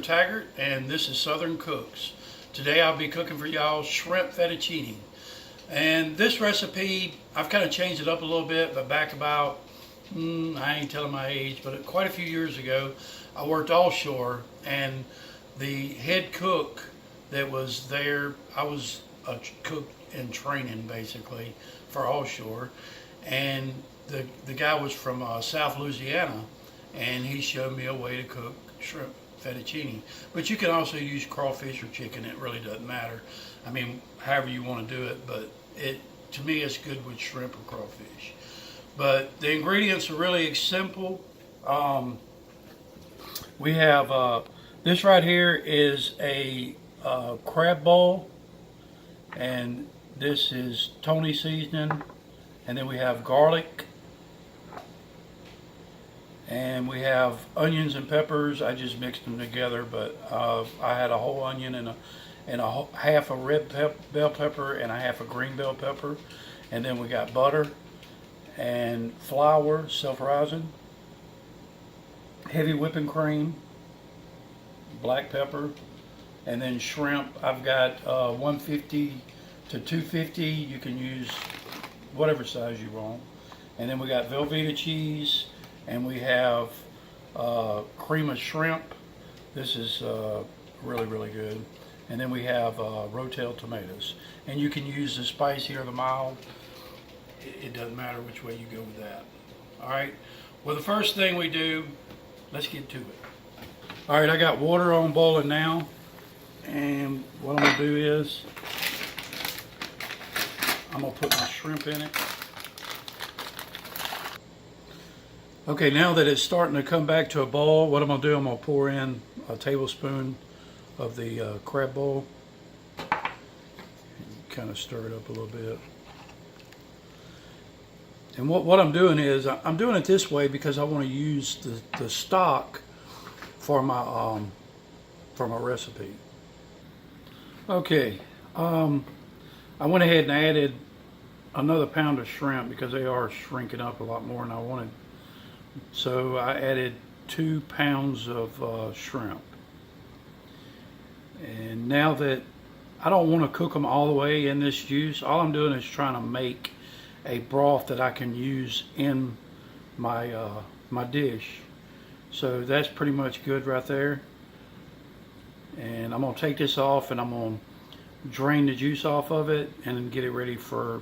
Taggart, and this is Southern Cooks. Today I'll be cooking for y'all shrimp fettuccine. And this recipe, I've kind of changed it up a little bit, but back about, I ain't telling my age, but quite a few years ago, I worked offshore, and the head cook that was there, I was a cook in training basically for offshore, and the guy was from South Louisiana, and he showed me a way to cook shrimp fettuccine. But you can also use crawfish or chicken. It really doesn't matter. I mean, however you want to do it, but to me it's good with shrimp or crawfish. But the ingredients are really simple. We have this right here is a crab bowl, and this is Tony seasoning, and then we have garlic, and we have onions and peppers. I just mixed them together, but I had a whole onion and half a red bell pepper and a half a green bell pepper. And then we got butter and flour, self-rising, heavy whipping cream, black pepper, and then shrimp. I've got 150 to 250. You can use whatever size you want. And then we got Velveeta cheese, and we have cream of shrimp. This is really, really good. And then we have Rotel tomatoes. And you can use the spicy or the mild. It doesn't matter which way you go with that. All right. Well, the first thing we do, let's get to it. All right, I got water on boiling now. And what I'm gonna do is, I'm gonna put my shrimp in it. Okay, now that it's starting to come back to a boil, what I'm going to do, I'm going to pour in a tablespoon of the crab boil. Kind of stir it up a little bit. And what I'm doing is, I'm doing it this way because I want to use the stock for my recipe. Okay, I went ahead and added another pound of shrimp because they are shrinking up a lot more than I wanted. So I added 2 pounds of shrimp. And now that I don't want to cook them all the way in this juice, all I'm doing is trying to make a broth that I can use in my my dish. So that's pretty much good right there. And I'm going to take this off, and I'm going to drain the juice off of it and get it ready for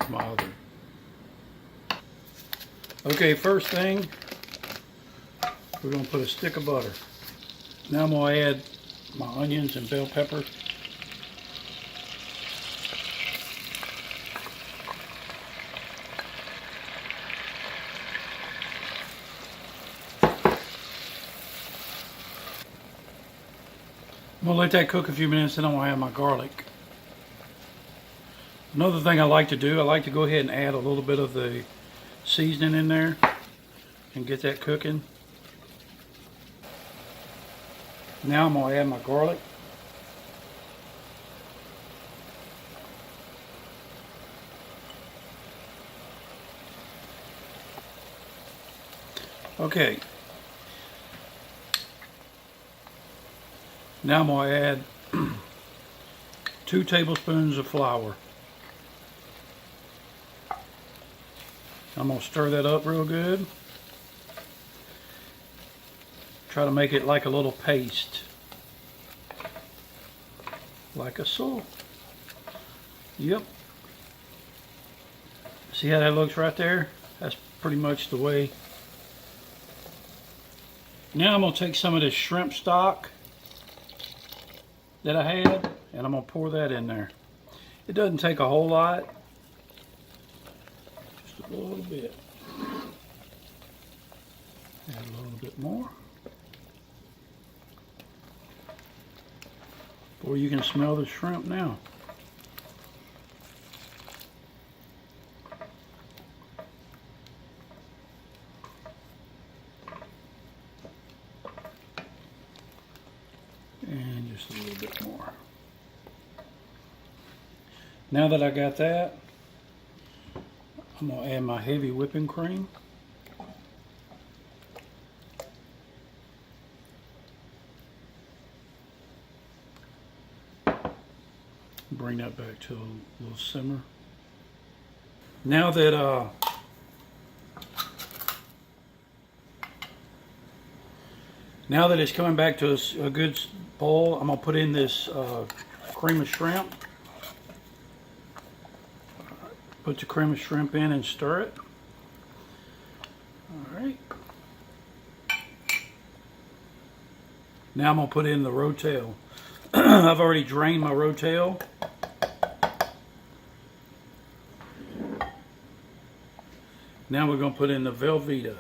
my other. Okay, first thing, we're going to put a stick of butter. Now I'm going to add my onions and bell pepper. I'm going to let that cook a few minutes, then I'm going to add my garlic. Another thing I like to do, I like to go ahead and add a little bit of the seasoning in there and get that cooking. Now I'm going to add my garlic. Okay. Now I'm going to add 2 tablespoons of flour. I'm going to stir that up real good. Try to make it like a little paste. Like a so. Yep. See how that looks right there? That's pretty much the way. Now I'm going to take some of this shrimp stock that I had, and I'm going to pour that in there. It doesn't take a whole lot. A little bit. Add a little bit more. Boy, you can smell the shrimp now. And just a little bit more. Now that I got that, I'm going to add my heavy whipping cream. Bring that back to a little simmer. Now that it's coming back to a good boil, I'm gonna put in this cream of shrimp. Put the cream of shrimp in and stir it. All right. Now I'm gonna put in the rotel. I've already drained my rotel. Now we're going to put in the Velveeta.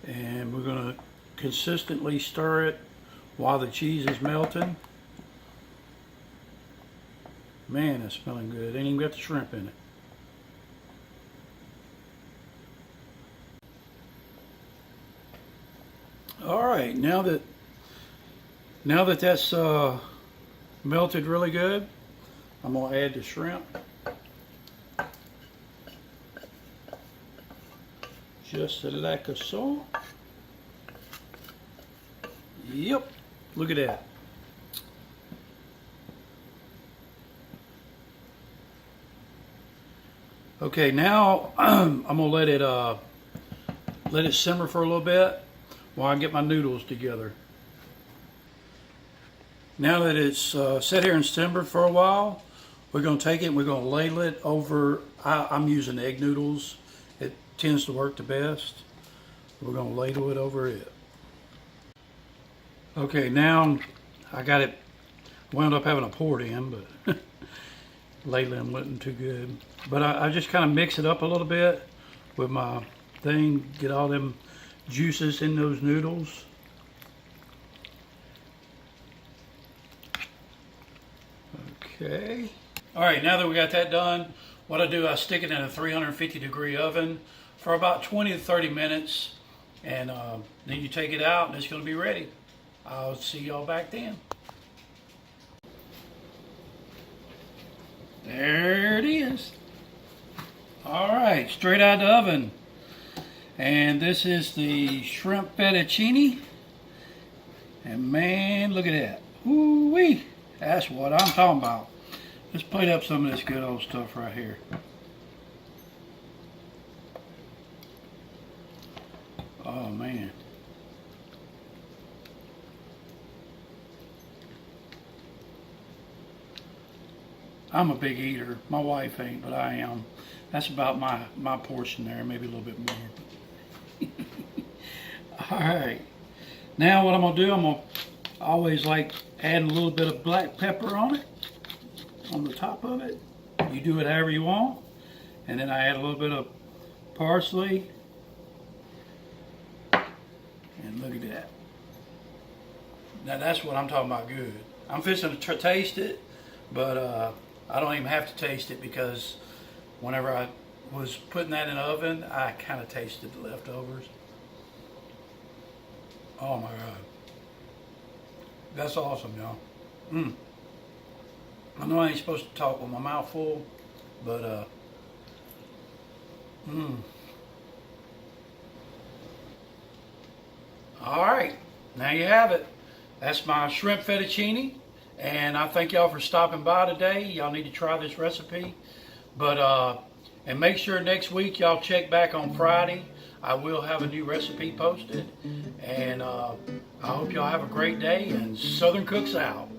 And we're going to consistently stir it while the cheese is melting. Man, that's smelling good. Ain't even got the shrimp in it. All right, now that that's melted really good, I'm gonna add the shrimp. Just like so. Yep, look at that. Okay, now I'm gonna let it simmer for a little bit while I get my noodles together. Now that it's sat here and simmered for a while, we're going to take it and we're going to ladle it over. I'm using egg noodles. It tends to work the best. We're going to ladle it over it. Okay, now I got it, wound up having to pour it in, but ladling wasn't too good. But I just kind of mix it up a little bit with my thing, get all them juices in those noodles. Okay. All right, now that we got that done, what I do, I stick it in a 350-degree oven for about 20 to 30 minutes, and then you take it out and it's going to be ready. I'll see y'all back then. There it is. All right, straight out of the oven. And this is the shrimp fettuccine. And man, look at that. Ooh-wee. That's what I'm talking about. Let's plate up some of this good old stuff right here. Oh man. I'm a big eater. My wife ain't, but I am. That's about my portion there, maybe a little bit more. Alright, now what I'm going to do, I always like adding a little bit of black pepper on it, on the top of it. You do it however you want. And then I add a little bit of parsley. And look at that. Now that's what I'm talking about good. I'm fixing to taste it, but I don't even have to taste it because whenever I was putting that in the oven, I kind of tasted the leftovers. Oh my God. That's awesome, y'all. I know I ain't supposed to talk with my mouth full, but all right, now you have it. That's my shrimp fettuccine, and I thank y'all for stopping by today. Y'all need to try this recipe, but and make sure next week y'all check back on Friday. I will have a new recipe posted, and I hope y'all have a great day, and Southern Cooks out.